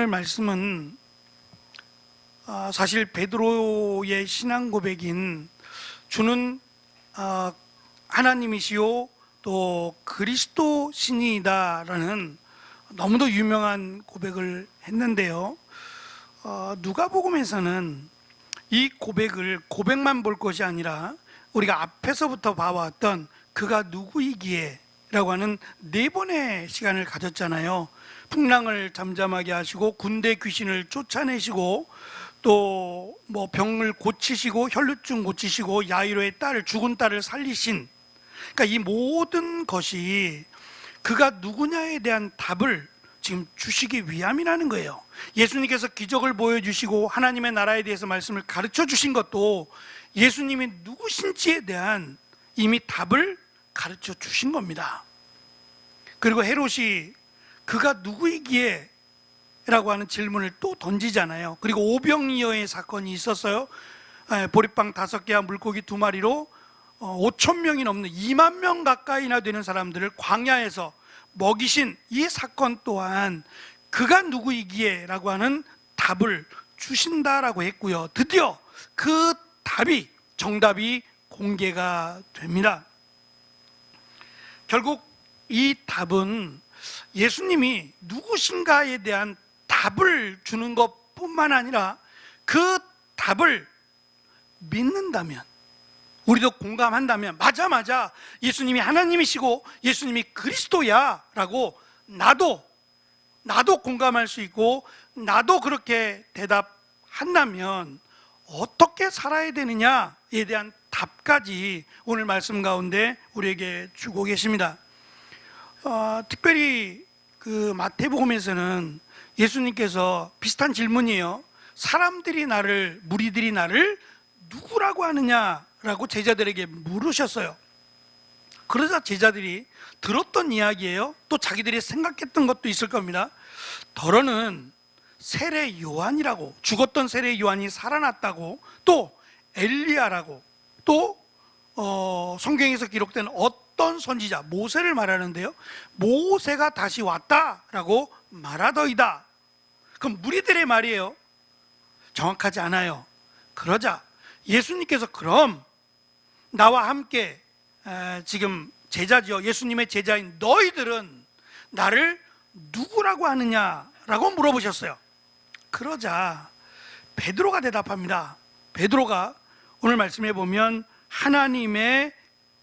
오늘 말씀은 사실 베드로의 신앙 고백인 주는 하나님이시요 또 그리스도 신이다라는 너무도 유명한 고백을 했는데요. 누가복음에서는 이 고백만 볼 것이 아니라 우리가 앞에서부터 봐왔던 그가 누구이기에 라고 하는 4번의 시간을 가졌잖아요. 풍랑을 잠잠하게 하시고 군대 귀신을 쫓아내시고 또 병을 고치시고 혈루증 고치시고 야이로의 죽은 딸을 살리신, 그러니까 이 모든 것이 그가 누구냐에 대한 답을 지금 주시기 위함이라는 거예요. 예수님께서 기적을 보여주시고 하나님의 나라에 대해서 말씀을 가르쳐 주신 것도 예수님이 누구신지에 대한 이미 답을 가르쳐 주신 겁니다. 그리고 헤롯이 그가 누구이기에 라고 하는 질문을 또 던지잖아요. 그리고 오병이어의 사건이 있었어요. 보리빵 5개와 물고기 2마리로 5천 명이 넘는 2만 명 가까이나 되는 사람들을 광야에서 먹이신 이 사건 또한 그가 누구이기에 라고 하는 답을 주신다라고 했고요. 드디어 그 정답이 공개가 됩니다. 결국 이 답은 예수님이 누구신가에 대한 답을 주는 것뿐만 아니라 그 답을 믿는다면, 우리도 공감한다면, 맞아 예수님이 하나님이시고 예수님이 그리스도야 라고 나도 공감할 수 있고 나도 그렇게 대답한다면 어떻게 살아야 되느냐에 대한 답까지 오늘 말씀 가운데 우리에게 주고 계십니다. 특별히 그 마태복음에서는 예수님께서 비슷한 질문이에요. 무리들이 나를 누구라고 하느냐라고 제자들에게 물으셨어요. 그러자 제자들이 들었던 이야기예요. 또 자기들이 생각했던 것도 있을 겁니다. 더러는 세례 요한이라고, 죽었던 세례 요한이 살아났다고, 또 엘리야라고, 또 성경에서 기록된 어떤 선지자 모세를 말하는데요, 모세가 다시 왔다라고 말하더이다. 그럼 무리들의 말이에요. 정확하지 않아요. 그러자 예수님께서 그럼 나와 함께 지금 제자죠, 예수님의 제자인 너희들은 나를 누구라고 하느냐라고 물어보셨어요. 그러자 베드로가 대답합니다. 베드로가 오늘 말씀해 보면 하나님의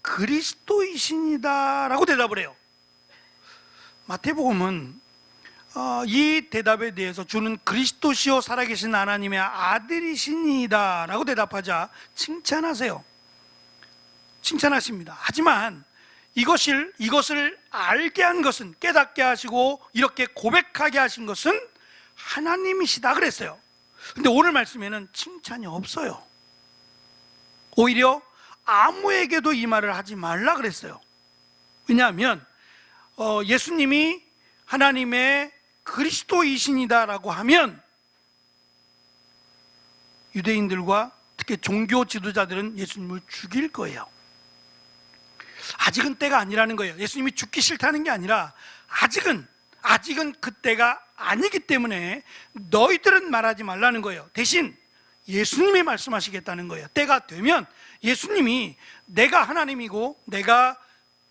그리스도이신이다 라고 대답을 해요. 마태복음은 이 대답에 대해서 주는 그리스도시요 살아계신 하나님의 아들이시니이다 라고 대답하자 칭찬하십니다. 하지만 이것을 알게 한 것은, 깨닫게 하시고 이렇게 고백하게 하신 것은 하나님이시다 그랬어요. 근데 오늘 말씀에는 칭찬이 없어요. 오히려 아무에게도 이 말을 하지 말라 그랬어요. 왜냐하면 예수님이 하나님의 그리스도이신이다라고 하면 유대인들과 특히 종교 지도자들은 예수님을 죽일 거예요. 아직은 때가 아니라는 거예요. 예수님이 죽기 싫다는 게 아니라 아직은 그때가 아니기 때문에 너희들은 말하지 말라는 거예요. 대신 예수님이 말씀하시겠다는 거예요. 때가 되면 예수님이 내가 하나님이고 내가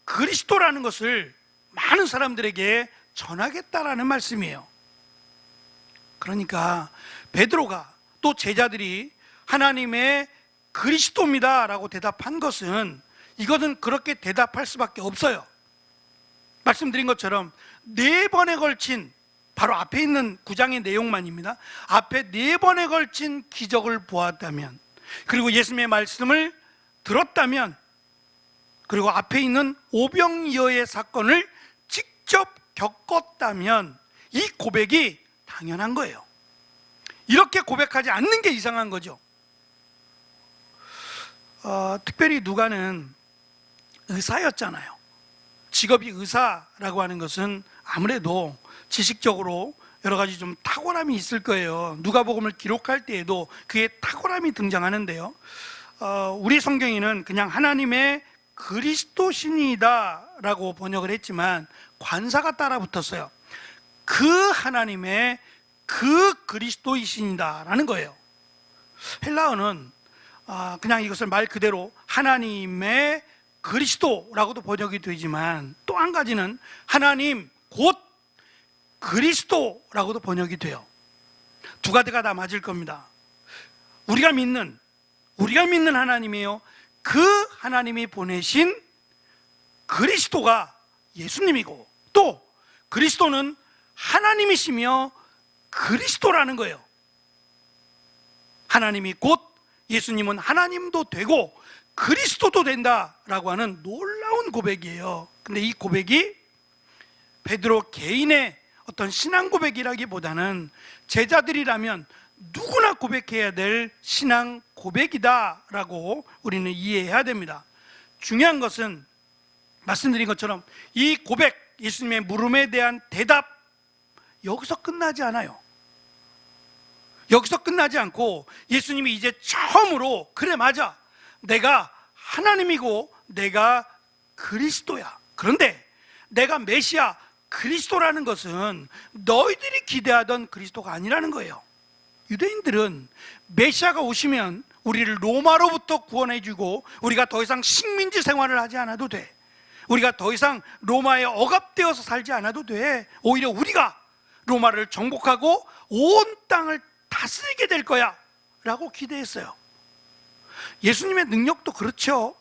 그리스도라는 것을 많은 사람들에게 전하겠다라는 말씀이에요. 그러니까 베드로가 또 제자들이 하나님의 그리스도입니다 라고 대답한 것은, 이것은 그렇게 대답할 수밖에 없어요. 말씀드린 것처럼 4번에 걸친, 바로 앞에 있는 9장의 내용만입니다. 앞에 4번에 걸친 기적을 보았다면, 그리고 예수님의 말씀을 들었다면, 그리고 앞에 있는 오병이어의 사건을 직접 겪었다면 이 고백이 당연한 거예요. 이렇게 고백하지 않는 게 이상한 거죠. 특별히 누가는 의사였잖아요. 직업이 의사라고 하는 것은 아무래도 지식적으로 여러 가지 좀 탁월함이 있을 거예요. 누가복음을 기록할 때에도 그의 탁월함이 등장하는데요, 우리 성경에는 그냥 하나님의 그리스도신이다 라고 번역을 했지만 관사가 따라 붙었어요. 그 하나님의 그 그리스도이신이다라는 거예요. 헬라어는 그냥 이것을 말 그대로 하나님의 그리스도라고도 번역이 되지만, 또 한 가지는 하나님 곧 그리스도라고도 번역이 돼요. 두 가지가 다 맞을 겁니다. 우리가 믿는 하나님이에요. 그 하나님이 보내신 그리스도가 예수님이고, 또 그리스도는 하나님이시며 그리스도라는 거예요. 하나님이 곧 예수님은 하나님도 되고 그리스도도 된다라고 하는 놀라운 고백이에요. 근데 이 고백이 베드로 개인의 어떤 신앙 고백이라기보다는 제자들이라면 누구나 고백해야 될 신앙 고백이다라고 우리는 이해해야 됩니다. 중요한 것은 말씀드린 것처럼 이 고백, 예수님의 물음에 대한 대답, 여기서 끝나지 않아요. 여기서 끝나지 않고 예수님이 이제 처음으로, 그래 맞아, 내가 하나님이고 내가 그리스도야. 그런데 내가 메시아 그리스도라는 것은 너희들이 기대하던 그리스도가 아니라는 거예요. 유대인들은 메시아가 오시면 우리를 로마로부터 구원해 주고 우리가 더 이상 식민지 생활을 하지 않아도 돼, 우리가 더 이상 로마에 억압되어서 살지 않아도 돼, 오히려 우리가 로마를 정복하고 온 땅을 다스리게 될 거야 라고 기대했어요. 예수님의 능력도 그렇죠.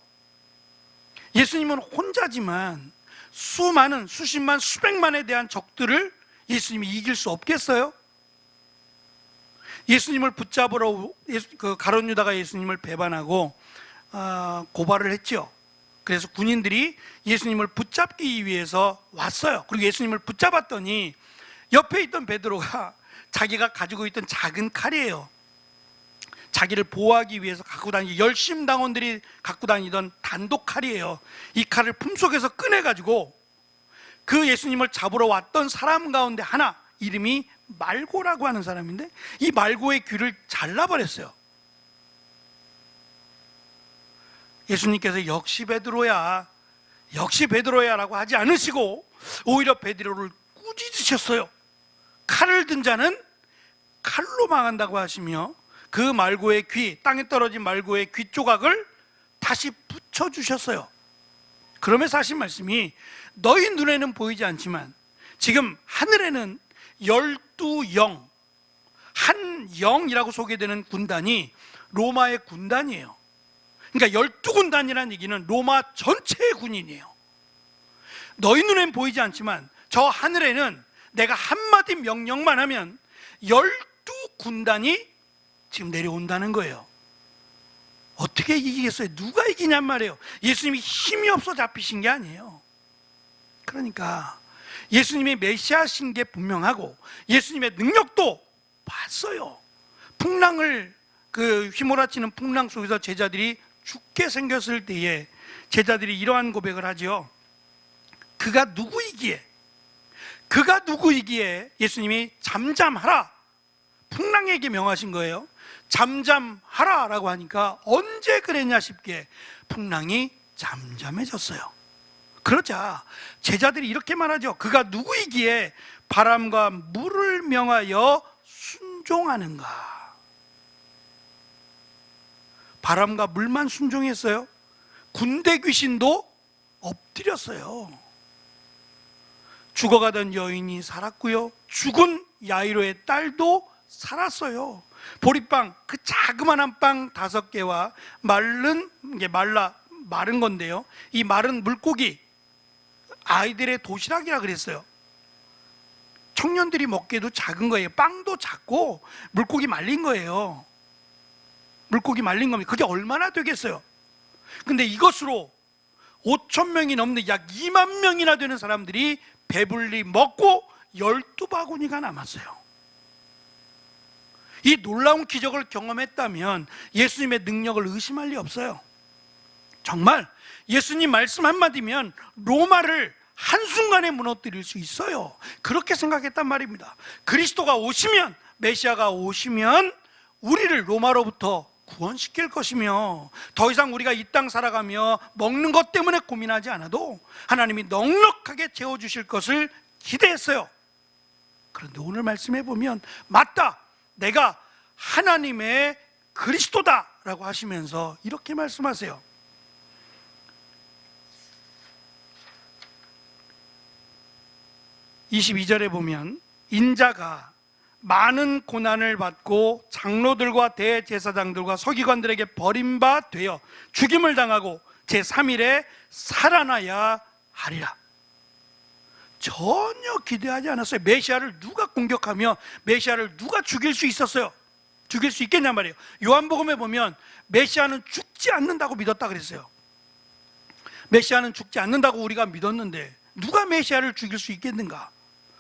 예수님은 혼자지만 수많은, 수십만, 수백만에 대한 적들을 예수님이 이길 수 없겠어요? 예수님을 붙잡으러 가룟 유다가 예수님을 배반하고 고발을 했죠. 그래서 군인들이 예수님을 붙잡기 위해서 왔어요. 그리고 예수님을 붙잡았더니 옆에 있던 베드로가 자기가 가지고 있던 작은 칼이에요. 자기를 보호하기 위해서 갖고 다니는 열심당원들이 갖고 다니던 단독 칼이에요. 이 칼을 품속에서 꺼내가지고 그 예수님을 잡으러 왔던 사람 가운데 하나, 이름이 말고라고 하는 사람인데, 이 말고의 귀를 잘라버렸어요. 예수님께서 역시 베드로야 라고 하지 않으시고 오히려 베드로를 꾸짖으셨어요. 칼을 든 자는 칼로 망한다고 하시며 그 말고의 귀, 땅에 떨어진 말고의 귀 조각을 다시 붙여주셨어요. 그러면서 하신 말씀이, 너희 눈에는 보이지 않지만 지금 하늘에는 12영, 한 영이라고 소개되는 군단이 로마의 군단이에요. 그러니까 12군단이라는 얘기는 로마 전체의 군인이에요. 너희 눈엔 보이지 않지만 저 하늘에는 내가 한마디 명령만 하면 12군단이 지금 내려온다는 거예요. 어떻게 이기겠어요? 누가 이기냔 말이에요. 예수님이 힘이 없어 잡히신 게 아니에요. 그러니까 예수님의 메시아신 게 분명하고 예수님의 능력도 봤어요. 풍랑을 휘몰아치는 풍랑 속에서 제자들이 죽게 생겼을 때에 제자들이 이러한 고백을 하죠. 그가 누구이기에 예수님이 잠잠하라, 풍랑에게 명하신 거예요. 잠잠하라 라고 하니까 언제 그랬냐 싶게 풍랑이 잠잠해졌어요. 그러자 제자들이 이렇게 말하죠. 그가 누구이기에 바람과 물을 명하여 순종하는가. 바람과 물만 순종했어요? 군대 귀신도 엎드렸어요. 죽어가던 여인이 살았고요, 죽은 야이로의 딸도 살았어요. 보리빵, 그 자그마한 빵 5개와 마른 건데요, 이 마른 물고기, 아이들의 도시락이라 그랬어요. 청년들이 먹기에도 작은 거예요. 빵도 작고 물고기 말린 거예요. 물고기 말린 겁니다. 그게 얼마나 되겠어요? 근데 이것으로 5천 명이 넘는 약 2만 명이나 되는 사람들이 배불리 먹고 12바구니가 남았어요. 이 놀라운 기적을 경험했다면 예수님의 능력을 의심할 리 없어요. 정말 예수님 말씀 한마디면 로마를 한순간에 무너뜨릴 수 있어요. 그렇게 생각했단 말입니다. 그리스도가 오시면, 메시아가 오시면 우리를 로마로부터 구원시킬 것이며 더 이상 우리가 이 땅 살아가며 먹는 것 때문에 고민하지 않아도 하나님이 넉넉하게 채워주실 것을 기대했어요. 그런데 오늘 말씀해 보면 맞다, 내가 하나님의 그리스도다 라고 하시면서 이렇게 말씀하세요. 22절에 보면 인자가 많은 고난을 받고 장로들과 대제사장들과 서기관들에게 버림바 되어 죽임을 당하고 제3일에 살아나야 하리라. 전혀 기대하지 않았어요. 메시아를 누가 공격하며 메시아를 누가 죽일 수 있었어요? 죽일 수 있겠냐 말이에요. 요한복음에 보면 메시아는 죽지 않는다고 믿었다 그랬어요. 메시아는 죽지 않는다고 우리가 믿었는데 누가 메시아를 죽일 수 있겠는가?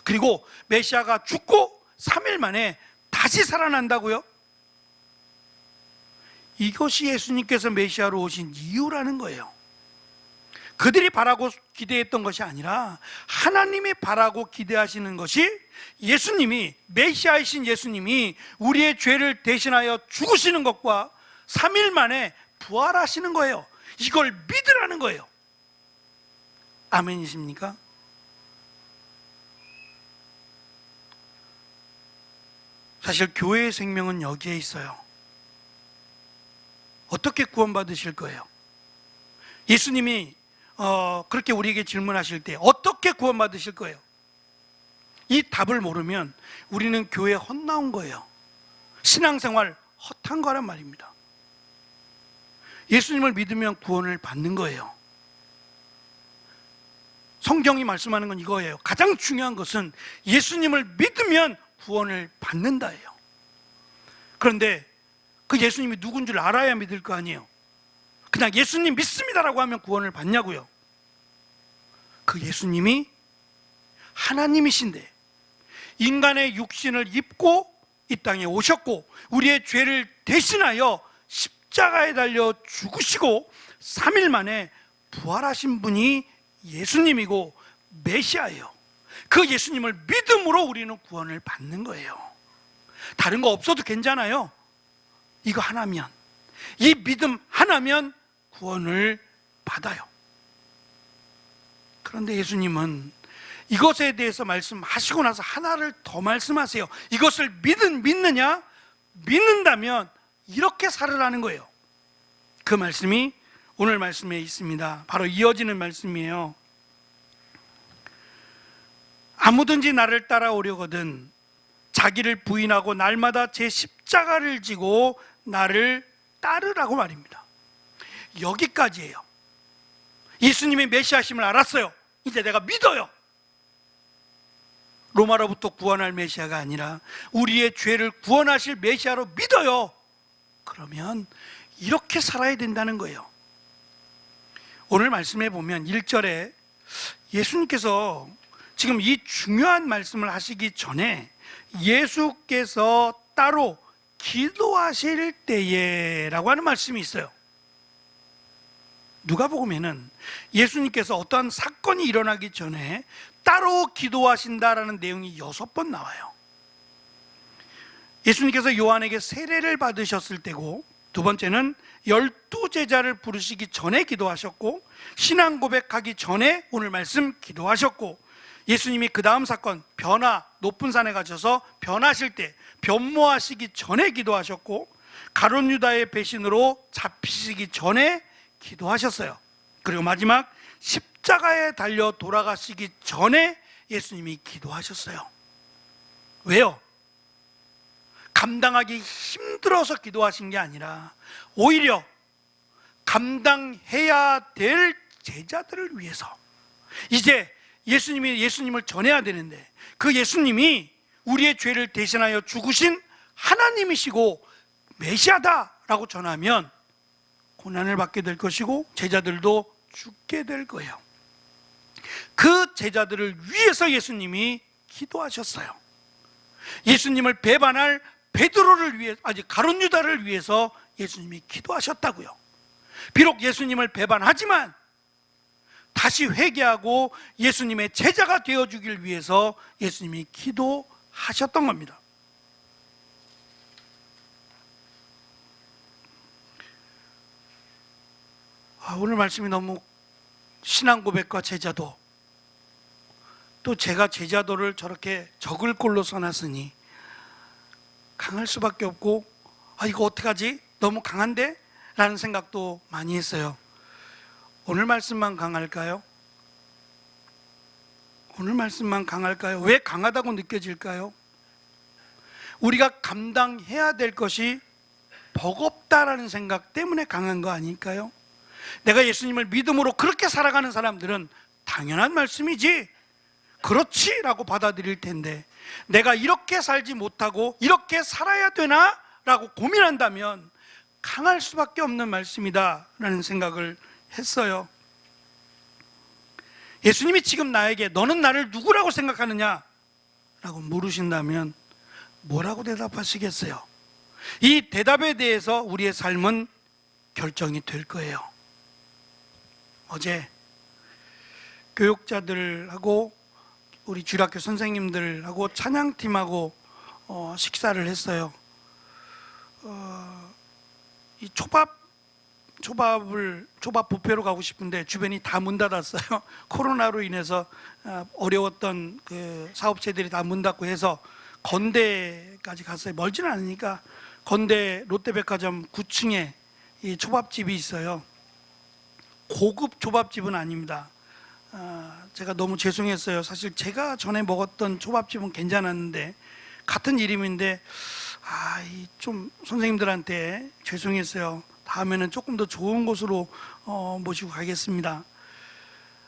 그리고 메시아가 죽고 3일 만에 다시 살아난다고요? 이것이 예수님께서 메시아로 오신 이유라는 거예요. 그들이 바라고 기대했던 것이 아니라 하나님이 바라고 기대하시는 것이 예수님이, 메시아이신 예수님이 우리의 죄를 대신하여 죽으시는 것과 3일 만에 부활하시는 거예요. 이걸 믿으라는 거예요. 아멘이십니까? 사실 교회의 생명은 여기에 있어요. 어떻게 구원받으실 거예요? 예수님이 그렇게 우리에게 질문하실 때 어떻게 구원받으실 거예요? 이 답을 모르면 우리는 교회에 헛나온 거예요. 신앙생활 헛한 거란 말입니다. 예수님을 믿으면 구원을 받는 거예요. 성경이 말씀하는 건 이거예요. 가장 중요한 것은 예수님을 믿으면 구원을 받는다예요. 그런데 그 예수님이 누군 줄 알아야 믿을 거 아니에요. 그냥 예수님 믿습니다라고 하면 구원을 받냐고요. 그 예수님이 하나님이신데 인간의 육신을 입고 이 땅에 오셨고 우리의 죄를 대신하여 십자가에 달려 죽으시고 3일 만에 부활하신 분이 예수님이고 메시아예요. 그 예수님을 믿음으로 우리는 구원을 받는 거예요. 다른 거 없어도 괜찮아요. 이거 하나면, 이 믿음 하나면 구원을 받아요. 그런데 예수님은 이것에 대해서 말씀하시고 나서 하나를 더 말씀하세요. 이것을 믿느냐? 믿는다면 이렇게 살으라는 거예요. 그 말씀이 오늘 말씀에 있습니다. 바로 이어지는 말씀이에요. 아무든지 나를 따라오려거든 자기를 부인하고 날마다 제 십자가를 지고 나를 따르라고 말입니다. 여기까지예요. 예수님의 메시아심을 알았어요. 이제 내가 믿어요. 로마로부터 구원할 메시아가 아니라 우리의 죄를 구원하실 메시아로 믿어요. 그러면 이렇게 살아야 된다는 거예요. 오늘 말씀해 보면 1절에 예수님께서 지금 이 중요한 말씀을 하시기 전에 예수께서 따로 기도하실 때에 라고 하는 말씀이 있어요. 누가복음에는 예수님께서 어떠한 사건이 일어나기 전에 따로 기도하신다라는 내용이 6번 나와요. 예수님께서 요한에게 세례를 받으셨을 때고, 두 번째는 12제자를 부르시기 전에 기도하셨고, 신앙 고백하기 전에 오늘 말씀 기도하셨고, 예수님이 그 다음 사건 변화, 높은 산에 가셔서 변하실 때 변모하시기 전에 기도하셨고, 가룟 유다의 배신으로 잡히시기 전에 기도하셨어요. 그리고 마지막 십자가에 달려 돌아가시기 전에 예수님이 기도하셨어요. 왜요? 감당하기 힘들어서 기도하신 게 아니라 오히려 감당해야 될 제자들을 위해서, 이제 예수님이 예수님을 전해야 되는데 그 예수님이 우리의 죄를 대신하여 죽으신 하나님이시고 메시아다라고 전하면 고난을 받게 될 것이고 제자들도 죽게 될 거예요. 그 제자들을 위해서 예수님이 기도하셨어요. 예수님을 배반할 베드로를 위해, 가룟 유다를 위해서 예수님이 기도하셨다고요. 비록 예수님을 배반하지만 다시 회개하고 예수님의 제자가 되어주길 위해서 예수님이 기도하셨던 겁니다. 오늘 말씀이 너무 신앙 고백과 제자도 또 제가 제자도를 저렇게 적을 꼴로 써놨으니 강할 수밖에 없고, 이거 어떡하지? 너무 강한데? 라는 생각도 많이 했어요. 오늘 말씀만 강할까요? 오늘 말씀만 강할까요? 왜 강하다고 느껴질까요? 우리가 감당해야 될 것이 버겁다라는 생각 때문에 강한 거 아닐까요? 내가 예수님을 믿음으로 그렇게 살아가는 사람들은 당연한 말씀이지, 그렇지 라고 받아들일 텐데, 내가 이렇게 살지 못하고 이렇게 살아야 되나? 라고 고민한다면 강할 수밖에 없는 말씀이다 라는 생각을 했어요. 예수님이 지금 나에게 너는 나를 누구라고 생각하느냐? 라고 물으신다면 뭐라고 대답하시겠어요? 이 대답에 대해서 우리의 삶은 결정이 될 거예요. 어제 교육자들하고 우리 주일학교 선생님들하고 찬양팀하고 식사를 했어요. 이 초밥 뷔페로 가고 싶은데 주변이 다 문 닫았어요. 코로나로 인해서 어려웠던 그 사업체들이 다 문 닫고 해서 건대까지 갔어요. 멀지는 않으니까 건대 롯데백화점 9층에 이 초밥집이 있어요. 고급 초밥집은 아닙니다. 제가 너무 죄송했어요. 사실 제가 전에 먹었던 초밥집은 괜찮았는데 같은 이름인데 좀 선생님들한테 죄송했어요. 다음에는 조금 더 좋은 곳으로 모시고 가겠습니다.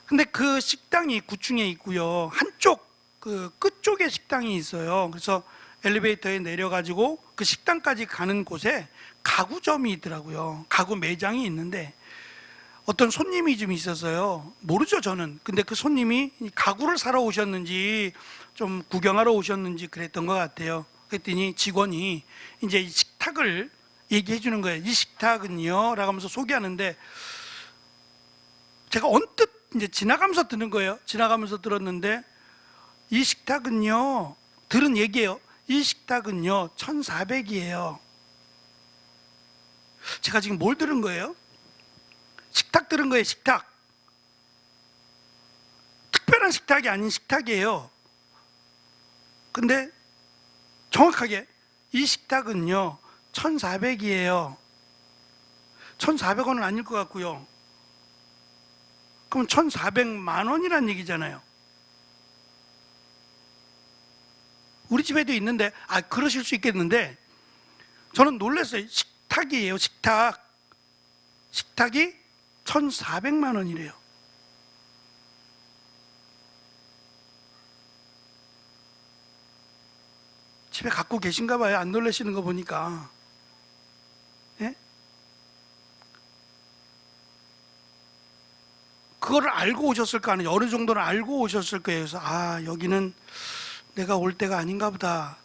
근데 그 식당이 9층에 있고요. 한쪽 그 끝쪽에 식당이 있어요. 그래서 엘리베이터에 내려가지고 그 식당까지 가는 곳에 가구점이 있더라고요. 가구 매장이 있는데 어떤 손님이 좀 있었어요. 모르죠, 저는. 근데 그 손님이 가구를 사러 오셨는지 좀 구경하러 오셨는지 그랬던 것 같아요. 그랬더니 직원이 이제 이 식탁을 얘기해 주는 거예요. 이 식탁은요 라고 하면서 소개하는데 제가 언뜻 이제 지나가면서 듣는 거예요. 지나가면서 들었는데 이 식탁은요, 들은 얘기예요. 이 식탁은요 1,400이에요. 제가 지금 뭘 들은 거예요? 식탁 들은 거예요. 식탁. 특별한 식탁이 아닌 식탁이에요. 근데 정확하게 이 식탁은요 1,400이에요 1,400원은 아닐 것 같고요. 그럼 1,400만 원이란 얘기잖아요. 우리 집에도 있는데 그러실 수 있겠는데 저는 놀랐어요. 식탁이에요. 식탁이 1,400만 원이래요. 집에 갖고 계신가 봐요. 안 놀라시는 거 보니까. 예? 그거를 알고 오셨을 거 아니에요. 어느 정도는 알고 오셨을 거예요. 그래서 여기는 내가 올 때가 아닌가 보다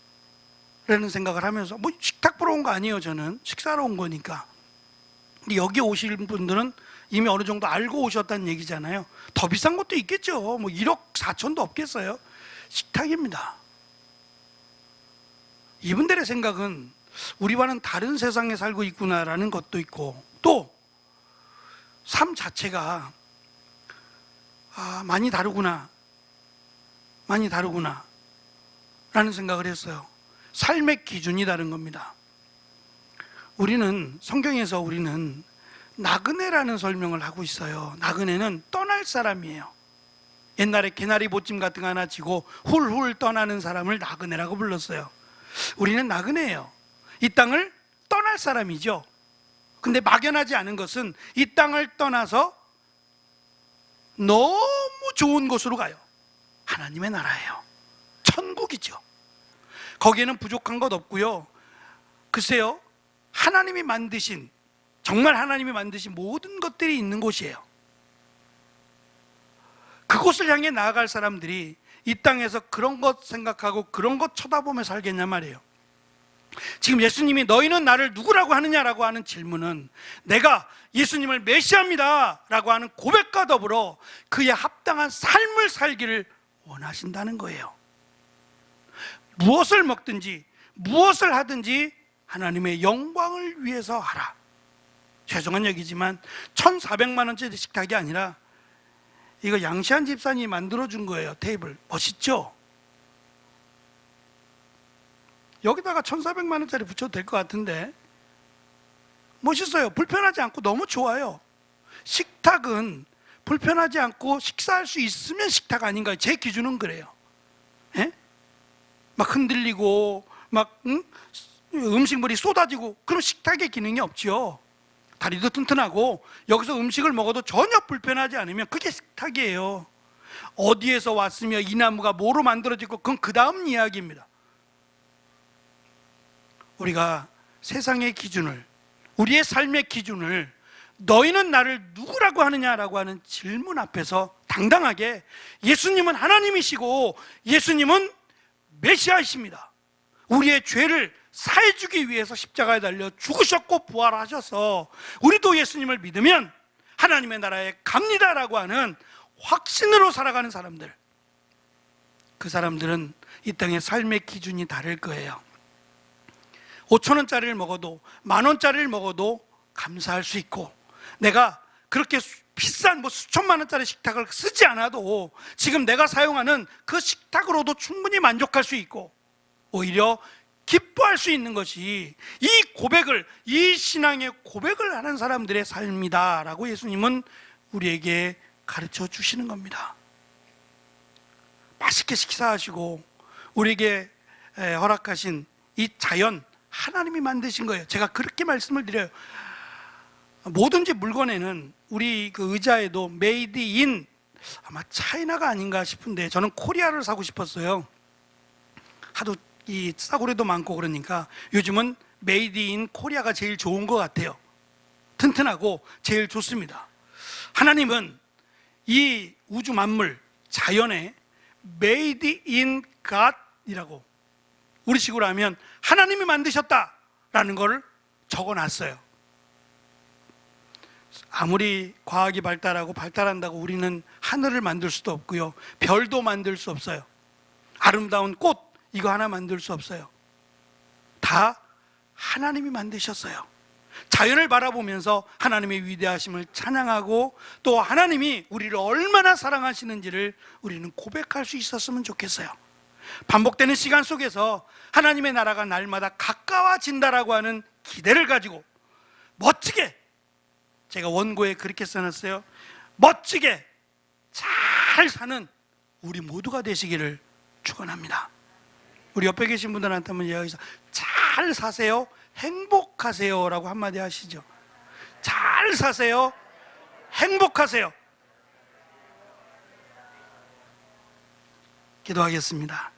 라는 생각을 하면서, 뭐 식탁 보러 온 거 아니에요. 저는 식사하러 온 거니까. 근데 여기 오실 분들은 이미 어느 정도 알고 오셨다는 얘기잖아요. 더 비싼 것도 있겠죠. 뭐 1억 4천도 없겠어요. 식탁입니다. 이분들의 생각은 우리와는 다른 세상에 살고 있구나라는 것도 있고, 또 삶 자체가 많이 다르구나 라는 생각을 했어요. 삶의 기준이 다른 겁니다. 성경에서 우리는 나그네라는 설명을 하고 있어요. 나그네는 떠날 사람이에요. 옛날에 개나리 보찜 같은 거 하나 지고 훌훌 떠나는 사람을 나그네라고 불렀어요. 우리는 나그네예요. 이 땅을 떠날 사람이죠. 근데 막연하지 않은 것은 이 땅을 떠나서 너무 좋은 곳으로 가요. 하나님의 나라예요. 천국이죠. 거기에는 부족한 것 없고요. 글쎄요, 정말 하나님이 만드신 모든 것들이 있는 곳이에요. 그곳을 향해 나아갈 사람들이 이 땅에서 그런 것 생각하고 그런 것 쳐다보며 살겠냐 말이에요. 지금 예수님이 너희는 나를 누구라고 하느냐라고 하는 질문은 내가 예수님을 메시아입니다 라고 하는 고백과 더불어 그에 합당한 삶을 살기를 원하신다는 거예요. 무엇을 먹든지 무엇을 하든지 하나님의 영광을 위해서 하라. 죄송한 얘기지만 1,400만 원짜리 식탁이 아니라 이거 양시한 집사님이 만들어준 거예요. 테이블 멋있죠? 여기다가 1,400만 원짜리 붙여도 될 것 같은데 멋있어요. 불편하지 않고 너무 좋아요. 식탁은 불편하지 않고 식사할 수 있으면 식탁 아닌가요? 제 기준은 그래요. 예? 막 흔들리고 막 음식물이 쏟아지고 그럼 식탁의 기능이 없죠. 다리도 튼튼하고 여기서 음식을 먹어도 전혀 불편하지 않으면 그게 식탁이에요. 어디에서 왔으며 이 나무가 뭐로 만들어지고 그건 그 다음 이야기입니다. 우리가 세상의 기준을, 우리의 삶의 기준을 너희는 나를 누구라고 하느냐라고 하는 질문 앞에서 당당하게 예수님은 하나님이시고 예수님은 메시아이십니다. 우리의 죄를 사해주기 위해서 십자가에 달려 죽으셨고 부활하셔서 우리도 예수님을 믿으면 하나님의 나라에 갑니다라고 하는 확신으로 살아가는 사람들, 그 사람들은 이 땅의 삶의 기준이 다를 거예요. 5,000원짜리를 먹어도 10,000원짜리를 먹어도 감사할 수 있고, 내가 그렇게 비싼 수천만 원짜리 식탁을 쓰지 않아도 지금 내가 사용하는 그 식탁으로도 충분히 만족할 수 있고 오히려 기뻐할 수 있는 것이 이 고백을, 이 신앙의 고백을 하는 사람들의 삶이다 라고 예수님은 우리에게 가르쳐 주시는 겁니다. 맛있게 식사하시고 우리에게 허락하신 이 자연, 하나님이 만드신 거예요. 제가 그렇게 말씀을 드려요. 뭐든지 물건에는, 우리 그 의자에도 메이드 인, 아마 차이나가 아닌가 싶은데 저는 코리아를 사고 싶었어요. 하도 이 싸구려도 많고 그러니까 요즘은 메이드 인 코리아가 제일 좋은 것 같아요. 튼튼하고 제일 좋습니다. 하나님은 이 우주 만물, 자연에 메이드 인 갓이라고, 우리식으로 하면 하나님이 만드셨다라는 걸 적어놨어요. 아무리 과학이 발달한다고 우리는 하늘을 만들 수도 없고요, 별도 만들 수 없어요. 아름다운 꽃 이거 하나 만들 수 없어요. 다 하나님이 만드셨어요. 자연을 바라보면서 하나님의 위대하심을 찬양하고 또 하나님이 우리를 얼마나 사랑하시는지를 우리는 고백할 수 있었으면 좋겠어요. 반복되는 시간 속에서 하나님의 나라가 날마다 가까워진다라고 하는 기대를 가지고 멋지게, 제가 원고에 그렇게 써놨어요. 멋지게 잘 사는 우리 모두가 되시기를 축원합니다. 우리 옆에 계신 분들한테 한번 이야기해서 잘 사세요, 행복하세요 라고 한마디 하시죠. 잘 사세요, 행복하세요. 기도하겠습니다.